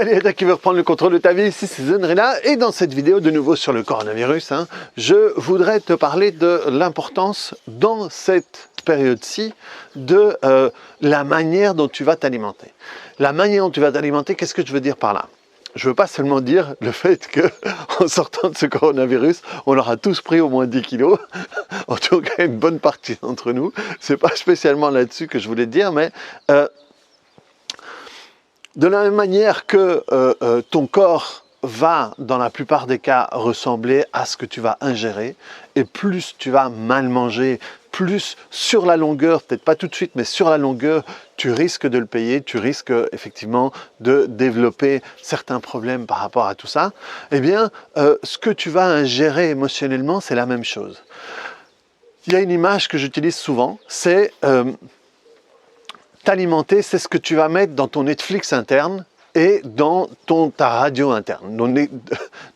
Salut à toi qui veut reprendre le contrôle de ta vie, ici c'est Zenrena et dans cette vidéo de nouveau sur le coronavirus, je voudrais te parler de l'importance dans cette période-ci de la manière dont tu vas t'alimenter. La manière dont tu vas t'alimenter, qu'est-ce que je veux dire par là? Je veux pas seulement dire le fait qu'en sortant de ce coronavirus, on aura tous pris au moins 10 kilos, en tout cas une bonne partie d'entre nous, c'est pas spécialement là-dessus que je voulais te dire, mais de la même manière que ton corps va, dans la plupart des cas, ressembler à ce que tu vas ingérer, et plus tu vas mal manger, plus sur la longueur, peut-être pas tout de suite, mais sur la longueur, tu risques de le payer, tu risques effectivement de développer certains problèmes par rapport à tout ça. Eh bien, ce que tu vas ingérer émotionnellement, c'est la même chose. Il y a une image que j'utilise souvent, c'est t'alimenter, c'est ce que tu vas mettre dans ton Netflix interne et dans ta radio interne. Donc,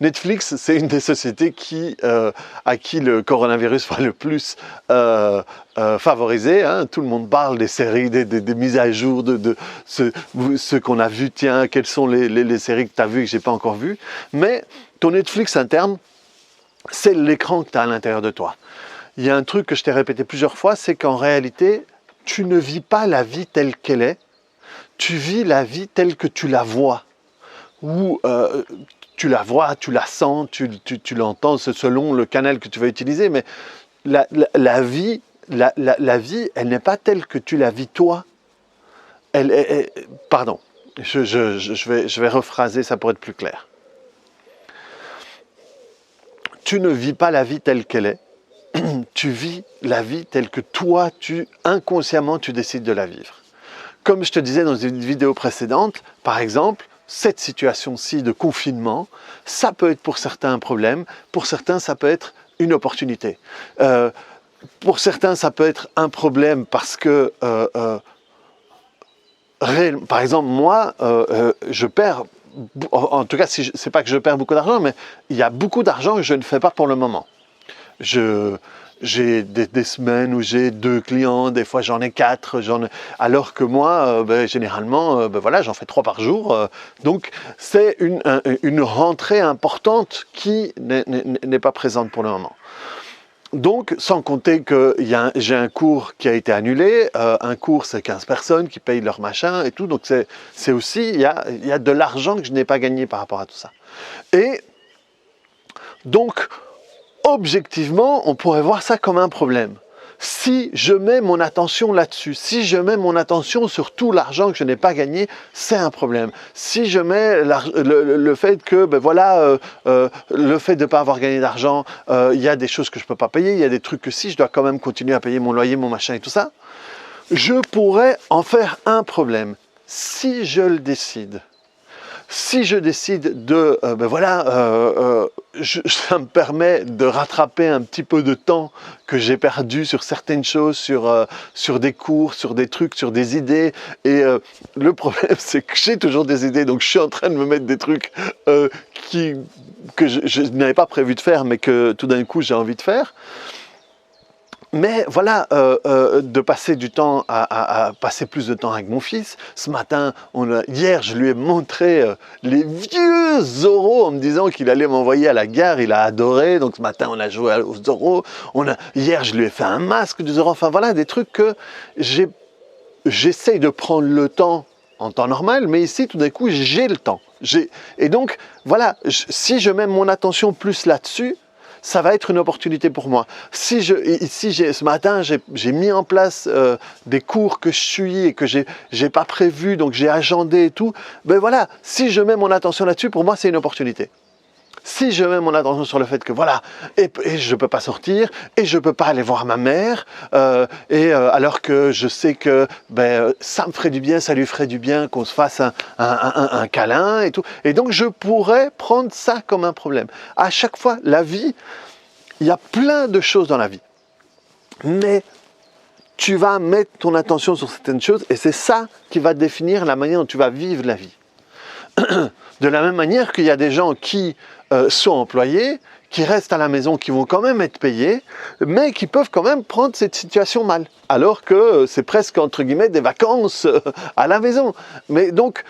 Netflix, c'est une des sociétés à qui le coronavirus va le plus favoriser. Tout le monde parle des séries, des mises à jour, de ce qu'on a vu. Tiens, quelles sont les séries que tu as vues et que je n'ai pas encore vues. Mais ton Netflix interne, c'est l'écran que tu as à l'intérieur de toi. Il y a un truc que je t'ai répété plusieurs fois, c'est qu'en réalité, tu ne vis pas la vie telle qu'elle est, tu vis la vie telle que tu la vois. Ou tu la vois, tu la sens, tu l'entends selon le canal que tu vas utiliser, mais la vie, elle n'est pas telle que tu la vis toi. Pardon, je vais rephraser ça pour être plus clair. Tu ne vis pas la vie telle qu'elle est, tu vis la vie telle que toi, inconsciemment, tu décides de la vivre. Comme je te disais dans une vidéo précédente, par exemple, cette situation-ci de confinement, ça peut être pour certains un problème, pour certains ça peut être une opportunité. Pour certains ça peut être un problème parce que, par exemple, moi, je perds, en tout cas, c'est pas que je perds beaucoup d'argent, mais il y a beaucoup d'argent que je ne fais pas pour le moment. J'ai des semaines où j'ai 2 clients, des fois j'en ai 4, alors que moi, généralement, voilà, j'en fais 3 par jour. Donc c'est une rentrée importante qui n'est pas présente pour le moment. Donc, sans compter que j'ai un cours qui a été annulé, un cours c'est 15 personnes qui payent leur machin et tout, donc c'est aussi, il y a de l'argent que je n'ai pas gagné par rapport à tout ça. Et donc, objectivement, on pourrait voir ça comme un problème. Si je mets mon attention là-dessus, si je mets mon attention sur tout l'argent que je n'ai pas gagné, c'est un problème. Si je mets le fait que, le fait de ne pas avoir gagné d'argent, il y a des choses que je ne peux pas payer, il y a des trucs que si je dois quand même continuer à payer mon loyer, mon machin et tout ça, je pourrais en faire un problème. Si je le décide. Si je décide de, ça me permet de rattraper un petit peu de temps que j'ai perdu sur certaines choses, sur des cours, sur des trucs, sur des idées. Et le problème, c'est que j'ai toujours des idées, donc je suis en train de me mettre des trucs que je n'avais pas prévu de faire, mais que tout d'un coup j'ai envie de faire. Mais voilà, de passer du temps à passer plus de temps avec mon fils. Ce matin, hier, je lui ai montré les vieux Zorro en me disant qu'il allait m'envoyer à la gare. Il a adoré. Donc ce matin, on a joué au Zorro. Hier, je lui ai fait un masque du Zorro. Enfin voilà, des trucs que j'essaye de prendre le temps en temps normal. Mais ici, tout d'un coup, j'ai le temps. Et donc, voilà, si je mets mon attention plus là-dessus, ça va être une opportunité pour moi. Ce matin, j'ai mis en place des cours que je suis et que j'ai pas prévu, donc j'ai agendé et tout. Ben voilà, si je mets mon attention là-dessus, pour moi, c'est une opportunité. Si je mets mon attention sur le fait que voilà, et je peux pas sortir, et je peux pas aller voir ma mère, alors que je sais que ça me ferait du bien, ça lui ferait du bien qu'on se fasse un câlin et tout. Et donc je pourrais prendre ça comme un problème. À chaque fois, la vie, il y a plein de choses dans la vie. Mais tu vas mettre ton attention sur certaines choses, et c'est ça qui va définir la manière dont tu vas vivre la vie. De la même manière qu'il y a des gens qui sont employés, qui restent à la maison, qui vont quand même être payés, mais qui peuvent quand même prendre cette situation mal, alors que c'est presque, entre guillemets, des vacances à la maison. Mais donc,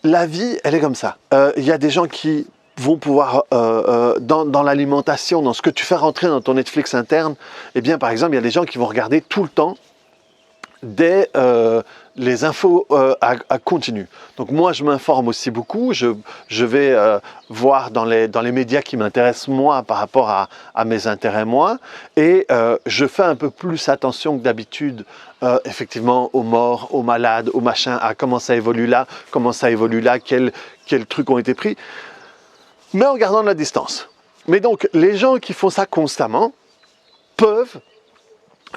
la vie, elle est comme ça. Il y a des gens qui vont pouvoir, dans l'alimentation, dans ce que tu fais rentrer dans ton Netflix interne, eh bien, par exemple, il y a des gens qui vont regarder tout le temps les infos à continu. Donc moi, je m'informe aussi beaucoup. Je vais voir dans les médias qui m'intéressent moi par rapport à mes intérêts moi. Et je fais un peu plus attention que d'habitude, effectivement, aux morts, aux malades, aux machins, à comment ça évolue là, quels trucs ont été pris, mais en gardant de la distance. Mais donc, les gens qui font ça constamment peuvent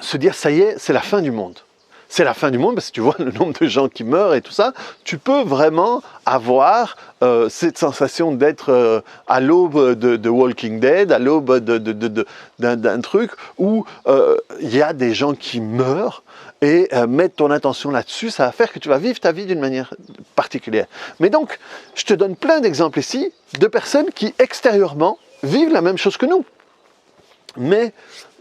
se dire, ça y est, c'est la fin du monde. C'est la fin du monde parce que tu vois le nombre de gens qui meurent et tout ça. Tu peux vraiment avoir cette sensation d'être à l'aube de Walking Dead, à l'aube d'un truc où il y a des gens qui meurent et mettre ton attention là-dessus, ça va faire que tu vas vivre ta vie d'une manière particulière. Mais donc, je te donne plein d'exemples ici de personnes qui extérieurement vivent la même chose que nous. Mais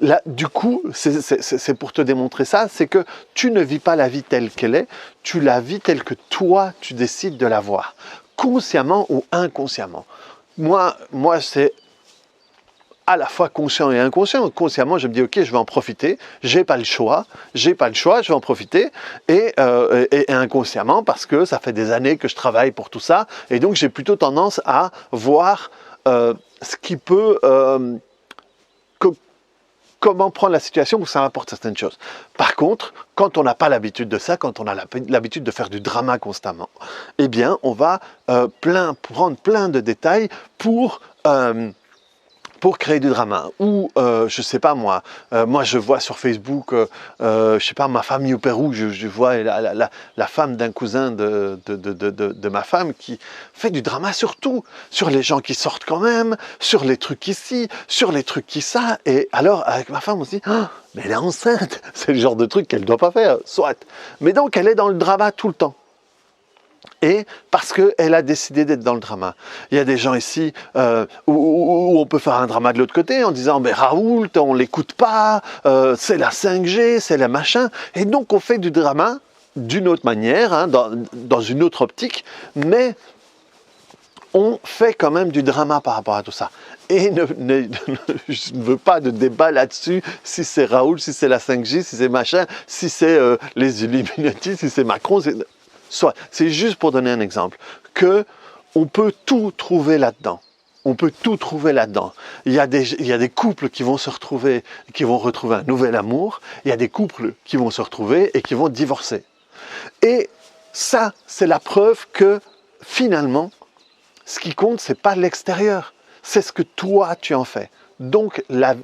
là, du coup, c'est pour te démontrer ça, c'est que tu ne vis pas la vie telle qu'elle est, tu la vis telle que toi, tu décides de la voir, consciemment ou inconsciemment. Moi c'est à la fois conscient et inconscient. Consciemment, je me dis, ok, je vais en profiter, j'ai pas le choix, je vais en profiter, et inconsciemment, parce que ça fait des années que je travaille pour tout ça, et donc j'ai plutôt tendance à voir ce qui peut... comment prendre la situation pour que ça m'apporte certaines choses. Par contre, quand on n'a pas l'habitude de ça, quand on a l'habitude de faire du drama constamment, eh bien, on va prendre plein de détails pour créer du drama. Ou, je sais pas moi, moi je vois sur Facebook, je sais pas, ma famille au Pérou, je vois la femme d'un cousin de ma femme qui fait du drama sur tout, sur les gens qui sortent quand même, sur les trucs ici, sur les trucs qui ça, et alors avec ma femme on se dit, oh, mais elle est enceinte, c'est le genre de truc qu'elle doit pas faire, soit. Mais donc elle est dans le drama tout le temps. Et parce qu'elle a décidé d'être dans le drama. Il y a des gens ici où on peut faire un drama de l'autre côté en disant mais Raoult, on ne l'écoute pas, c'est la 5G, c'est la machin. Et donc on fait du drama d'une autre manière, hein, dans une autre optique, mais on fait quand même du drama par rapport à tout ça. Et je ne veux pas de débat là-dessus, si c'est Raoult, si c'est la 5G, si c'est machin, si c'est les Illuminati, si c'est Macron, c'est juste pour donner un exemple, que on peut tout trouver là-dedans. On peut tout trouver là-dedans. Il y a des couples qui vont se retrouver, qui vont retrouver un nouvel amour. Il y a des couples qui vont se retrouver et qui vont divorcer. Et ça, c'est la preuve que finalement, ce qui compte, c'est pas l'extérieur. C'est ce que toi, tu en fais. Donc,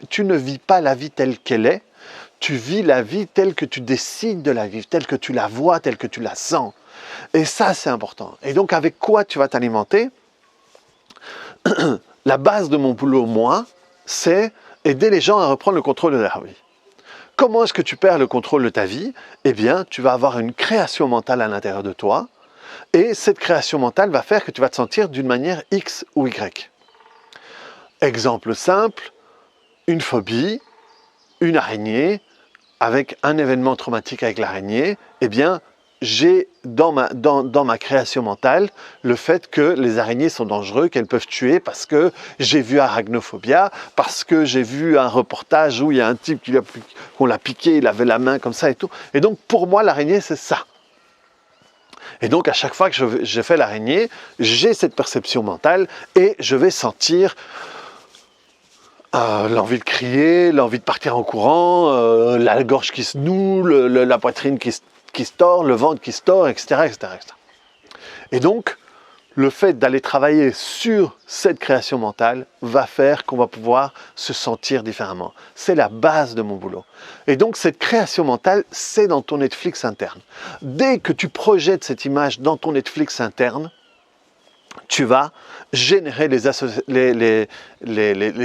tu ne vis pas la vie telle qu'elle est. Tu vis la vie telle que tu décides de la vivre, telle que tu la vois, telle que tu la sens. Et ça, c'est important. Et donc, avec quoi tu vas t'alimenter? La base de mon boulot, moi, c'est aider les gens à reprendre le contrôle de leur vie. Comment est-ce que tu perds le contrôle de ta vie? Eh bien, tu vas avoir une création mentale à l'intérieur de toi. Et cette création mentale va faire que tu vas te sentir d'une manière X ou Y. Exemple simple, une phobie, une araignée, avec un événement traumatique avec l'araignée, eh bien, j'ai dans ma création mentale le fait que les araignées sont dangereuses, qu'elles peuvent tuer parce que j'ai vu Arachnophobia, parce que j'ai vu un reportage où il y a un type qu'on l'a piqué, il avait la main comme ça et tout. Et donc pour moi l'araignée c'est ça. Et donc à chaque fois que je fais l'araignée, j'ai cette perception mentale et je vais sentir l'envie de crier, l'envie de partir en courant, la gorge qui se noue, la poitrine qui se tord, le ventre qui se tord, etc., etc., etc. Et donc, le fait d'aller travailler sur cette création mentale va faire qu'on va pouvoir se sentir différemment. C'est la base de mon boulot. Et donc, cette création mentale, c'est dans ton Netflix interne. Dès que tu projettes cette image dans ton Netflix interne, tu vas générer les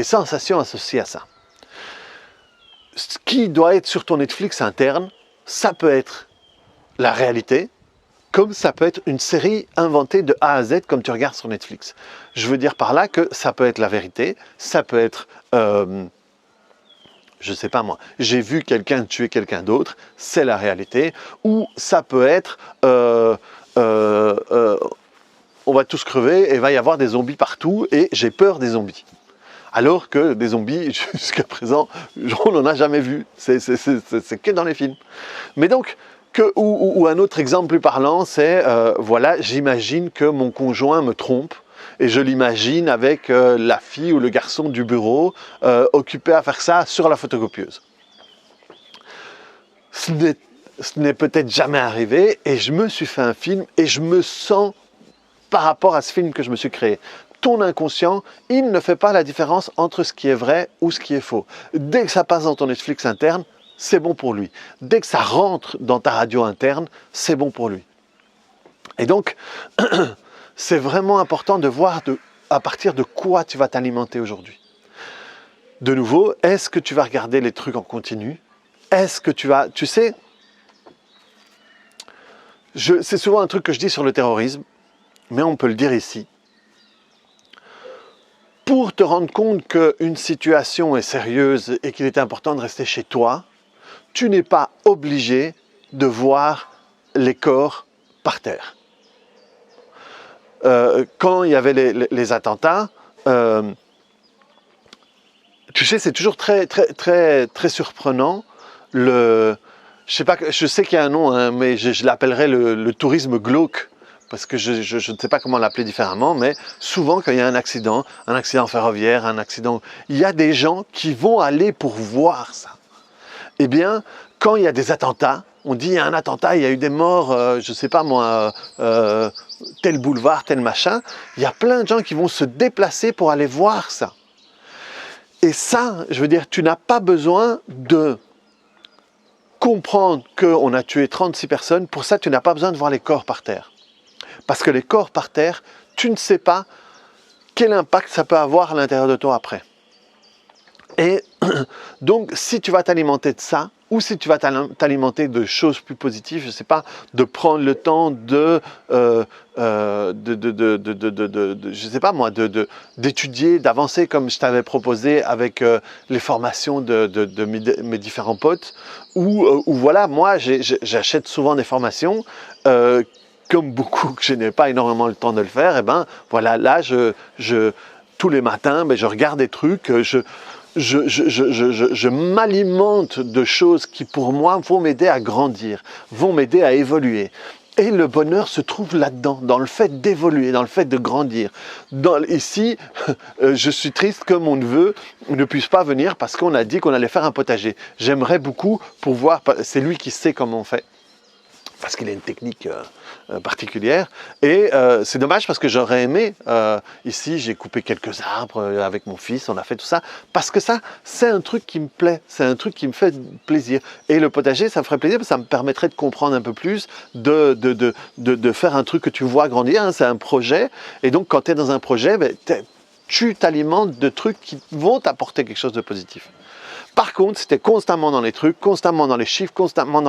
sensations associées à ça. Ce qui doit être sur ton Netflix interne, ça peut être la réalité, comme ça peut être une série inventée de A à Z comme tu regardes sur Netflix. Je veux dire par là que ça peut être la vérité, ça peut être, je sais pas moi, j'ai vu quelqu'un tuer quelqu'un d'autre, c'est la réalité, ou ça peut être va tous crever et il va y avoir des zombies partout et j'ai peur des zombies. Alors que des zombies, jusqu'à présent, on n'en a jamais vu. C'est que dans les films. Mais donc, ou un autre exemple plus parlant, c'est, voilà, j'imagine que mon conjoint me trompe et je l'imagine avec la fille ou le garçon du bureau occupé à faire ça sur la photocopieuse. Ce n'est peut-être jamais arrivé et je me suis fait un film et je me sens par rapport à ce film que je me suis créé. Ton inconscient, il ne fait pas la différence entre ce qui est vrai ou ce qui est faux. Dès que ça passe dans ton Netflix interne, c'est bon pour lui. Dès que ça rentre dans ta radio interne, c'est bon pour lui. Et donc, c'est vraiment important de voir à partir de quoi tu vas t'alimenter aujourd'hui. De nouveau, est-ce que tu vas regarder les trucs en continu? Est-ce que tu vas... Tu sais, c'est souvent un truc que je dis sur le terrorisme, mais on peut le dire ici. Pour te rendre compte qu'une situation est sérieuse et qu'il est important de rester chez toi, tu n'es pas obligé de voir les corps par terre. Quand il y avait les attentats, tu sais, c'est toujours très surprenant. Je sais qu'il y a un nom, hein, mais je l'appellerais le tourisme glauque. Parce que je ne sais pas comment l'appeler différemment, mais souvent quand il y a un accident ferroviaire, un accident, il y a des gens qui vont aller pour voir ça. Eh bien, quand il y a des attentats, on dit il y a un attentat, il y a eu des morts, je ne sais pas moi, tel boulevard, tel machin, il y a plein de gens qui vont se déplacer pour aller voir ça. Et ça, je veux dire, tu n'as pas besoin de comprendre qu'on a tué 36 personnes, pour ça tu n'as pas besoin de voir les corps par terre. Parce que les corps par terre, tu ne sais pas quel impact ça peut avoir à l'intérieur de toi après. Et donc, si tu vas t'alimenter de ça, ou si tu vas t'alimenter de choses plus positives, je ne sais pas, de prendre le temps je sais pas moi, d'étudier, d'avancer comme je t'avais proposé avec les formations de mes différents potes, ou voilà, moi j'achète souvent des formations, comme beaucoup que je n'ai pas énormément le temps de le faire, et ben voilà, là tous les matins, je regarde des trucs, je m'alimente de choses qui pour moi vont m'aider à grandir, vont m'aider à évoluer. Et le bonheur se trouve là-dedans, dans le fait d'évoluer, dans le fait de grandir. Ici, je suis triste que mon neveu ne puisse pas venir parce qu'on a dit qu'on allait faire un potager. J'aimerais beaucoup pouvoir, c'est lui qui sait comment on fait, parce qu'il a une technique particulière. Et c'est dommage parce que j'aurais aimé, ici j'ai coupé quelques arbres avec mon fils, on a fait tout ça, parce que ça, c'est un truc qui me plaît, c'est un truc qui me fait plaisir. Et le potager, ça me ferait plaisir, parce que ça me permettrait de comprendre un peu plus, de faire un truc que tu vois grandir, hein, c'est un projet. Et donc quand tu es dans un projet, tu t'alimentes de trucs qui vont t'apporter quelque chose de positif. Par contre, si tu es constamment dans les trucs, constamment dans les chiffres, constamment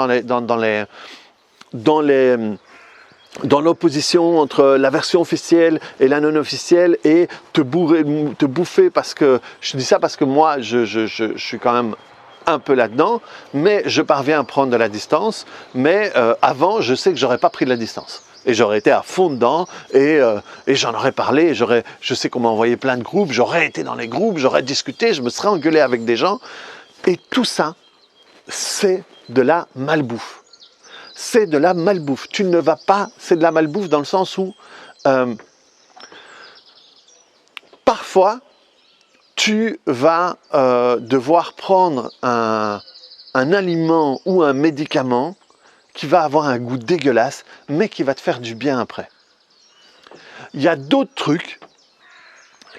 dans l'opposition entre la version officielle et la non officielle, et te bouffer, parce que je dis ça parce que moi je suis quand même un peu là-dedans, mais je parviens à prendre de la distance. Mais avant, je sais que j'aurais pas pris de la distance et j'aurais été à fond dedans, et j'en aurais parlé, je sais qu'on m'a envoyé plein de groupes, j'aurais été dans les groupes, j'aurais discuté, je me serais engueulé avec des gens, et tout ça c'est de la malbouffe. C'est de la malbouffe. Tu ne vas pas... C'est de la malbouffe dans le sens où parfois tu vas devoir prendre un aliment ou un médicament qui va avoir un goût dégueulasse, mais qui va te faire du bien après. Il y a d'autres trucs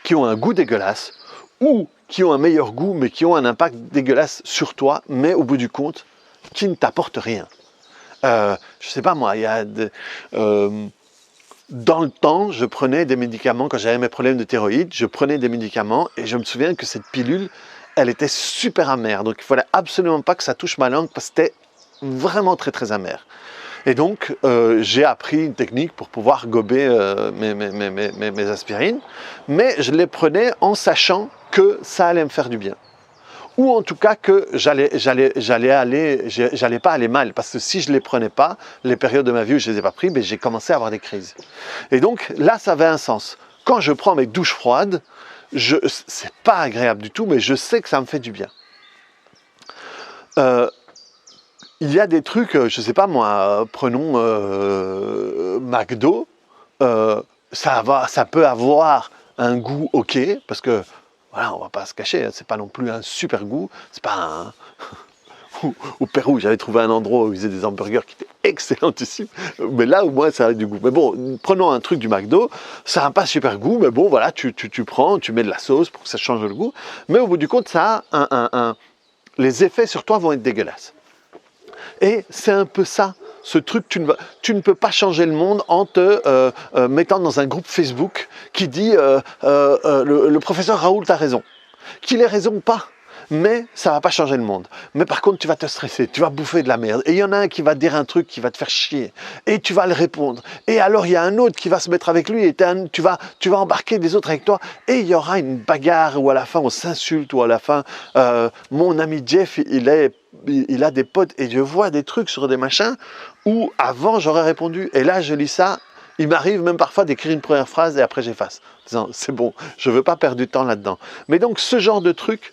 qui ont un goût dégueulasse, ou qui ont un meilleur goût, mais qui ont un impact dégueulasse sur toi, mais au bout du compte, qui ne t'apportent rien. Je sais pas moi, dans le temps, je prenais des médicaments, quand j'avais mes problèmes de thyroïde, je prenais des médicaments, et je me souviens que cette pilule, elle était super amère, donc il fallait absolument pas que ça touche ma langue, parce que c'était vraiment très amer. Et donc, j'ai appris une technique pour pouvoir gober mes aspirines, mais je les prenais en sachant que ça allait me faire du bien. ou en tout cas que j'allais pas aller mal, parce que si je les prenais pas, les périodes de ma vie où je les ai pas pris, ben, j'ai commencé à avoir des crises. Et donc là, ça avait un sens. Quand je prends mes douches froides, c'est pas agréable du tout, mais je sais que ça me fait du bien. Il y a des trucs, je sais pas moi, prenons McDo, ça peut avoir un goût ok, parce que voilà, on va pas se cacher, hein, c'est pas non plus un super goût, c'est pas un... Au Pérou, j'avais trouvé un endroit où ils faisaient des hamburgers qui étaient excellentissimes, mais là au moins ça a du goût. Mais bon, prenons un truc du McDo, ça n'a pas super goût, mais bon voilà, tu prends, tu mets de la sauce pour que ça change le goût, mais au bout du compte, ça a les effets sur toi vont être dégueulasses. Et c'est un peu ça, ce truc, tu ne peux pas changer le monde en te mettant dans un groupe Facebook qui dit le professeur Raoult a raison. Qu'il ait raison ou pas, mais ça va pas changer le monde. Mais par contre, tu vas te stresser, tu vas bouffer de la merde. Et il y en a un qui va te dire un truc qui va te faire chier. Et tu vas le répondre. Et alors, il y a un autre qui va se mettre avec lui et tu vas embarquer des autres avec toi. Et il y aura une bagarre où à la fin, on s'insulte, ou à la fin, mon ami Jeff, il a des potes et je vois des trucs sur des machins où avant, j'aurais répondu. Et là, je lis ça. Il m'arrive même parfois d'écrire une première phrase et après j'efface. En disant, c'est bon, je ne veux pas perdre du temps là-dedans. Mais donc, ce genre de truc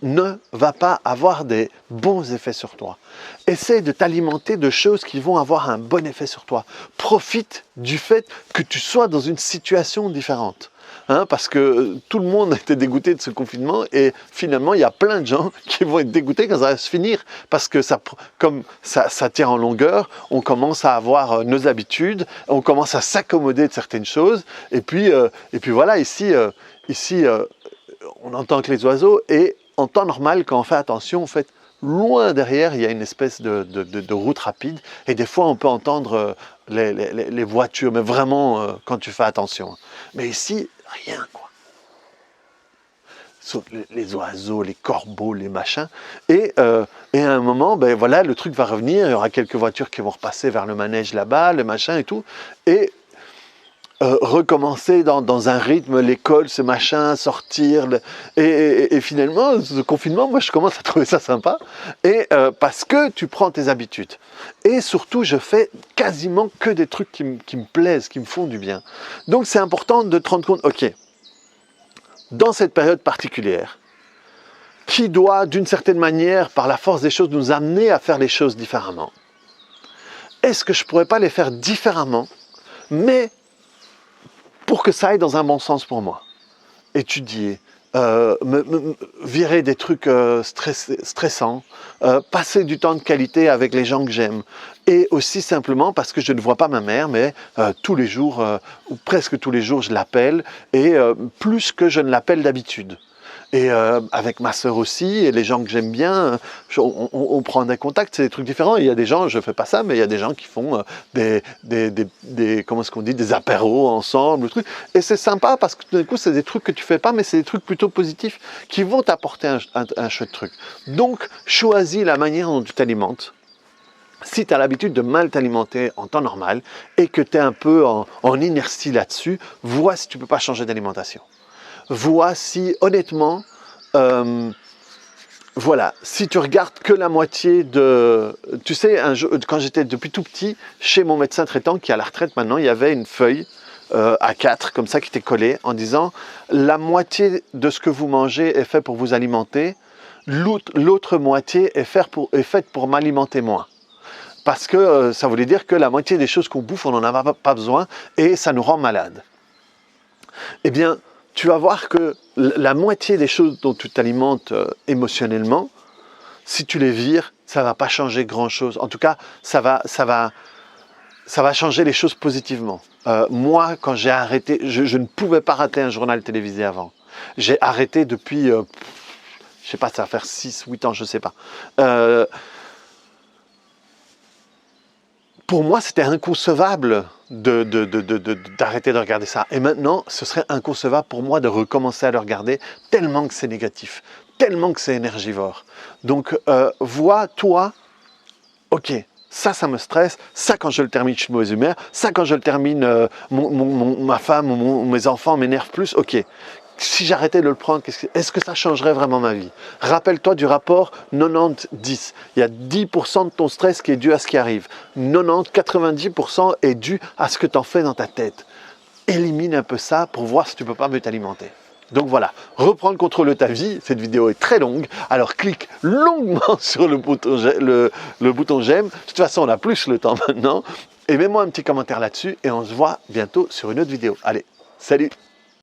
ne va pas avoir des bons effets sur toi. Essaie de t'alimenter de choses qui vont avoir un bon effet sur toi. Profite du fait que tu sois dans une situation différente. Parce que tout le monde était dégoûté de ce confinement et finalement il y a plein de gens qui vont être dégoûtés quand ça va se finir parce que comme ça tire en longueur, on commence à avoir nos habitudes, on commence à s'accommoder de certaines choses et puis voilà, ici on entend que les oiseaux et en temps normal quand on fait attention, en fait, loin derrière, il y a une espèce de route rapide et des fois on peut entendre les voitures, mais vraiment quand tu fais attention. Mais ici, rien quoi. Sauf les oiseaux, les corbeaux, les machins. Et à un moment, ben voilà, le truc va revenir, il y aura quelques voitures qui vont repasser vers le manège là-bas, le machin et tout. Et recommencer dans un rythme, l'école, ce machin, sortir. Et finalement, ce confinement, moi, je commence à trouver ça sympa. Et parce que tu prends tes habitudes. Et surtout, je fais quasiment que des trucs qui me plaisent, qui me font du bien. Donc, c'est important de te rendre compte, ok, dans cette période particulière, qui doit, d'une certaine manière, par la force des choses, nous amener à faire les choses différemment. Est-ce que je ne pourrais pas les faire différemment, mais pour que ça aille dans un bon sens pour moi. Étudier, virer des trucs stressants, passer du temps de qualité avec les gens que j'aime. Et aussi simplement parce que je ne vois pas ma mère, mais tous les jours, ou presque tous les jours, je l'appelle, et plus que je ne l'appelle d'habitude. Et avec ma sœur aussi, et les gens que j'aime bien, on prend des contacts, c'est des trucs différents. Il y a des gens, je ne fais pas ça, mais il y a des gens qui font comment est-ce qu'on dit, des apéros ensemble, trucs. Et c'est sympa parce que tout d'un coup, c'est des trucs que tu ne fais pas, mais c'est des trucs plutôt positifs qui vont t'apporter un chouette truc. Donc, choisis la manière dont tu t'alimentes. Si tu as l'habitude de mal t'alimenter en temps normal et que tu es un peu en inertie là-dessus, vois si tu ne peux pas changer d'alimentation. Vois si, honnêtement, voilà, si tu regardes que la moitié de... Tu sais, quand j'étais depuis tout petit, chez mon médecin traitant, qui est à la retraite maintenant, il y avait une feuille A4, comme ça, qui était collée, en disant « La moitié de ce que vous mangez est fait pour vous alimenter, l'autre moitié est faite pour m'alimenter moi. » Parce que ça voulait dire que la moitié des choses qu'on bouffe, on n'en a pas besoin, et ça nous rend malades. Eh bien, tu vas voir que la moitié des choses dont tu t'alimentes émotionnellement, si tu les vires, ça ne va pas changer grand-chose. En tout cas, ça va changer les choses positivement. Moi, quand j'ai arrêté, je ne pouvais pas rater un journal télévisé avant. J'ai arrêté depuis, je ne sais pas, ça va faire 6-8 ans, je ne sais pas. Pour moi, c'était inconcevable d'arrêter de regarder ça. Et maintenant, ce serait inconcevable pour moi de recommencer à le regarder tellement que c'est négatif, tellement que c'est énergivore. Donc, vois, toi, ok, ça me stresse, ça, quand je le termine, je suis de mauvaise humeur, ça, quand je le termine, ma femme ou mes enfants m'énervent plus, ok. si j'arrêtais de le prendre, est-ce que ça changerait vraiment ma vie? Rappelle-toi du rapport 90-10. Il y a 10% de ton stress qui est dû à ce qui arrive. 90-90% est dû à ce que tu en fais dans ta tête. Élimine un peu ça pour voir si tu ne peux pas mieux t'alimenter. Donc voilà, reprends le contrôle de ta vie. Cette vidéo est très longue, alors clique longuement sur le bouton j'aime. De toute façon, on a plus le temps maintenant. Et mets-moi un petit commentaire là-dessus et on se voit bientôt sur une autre vidéo. Allez, salut!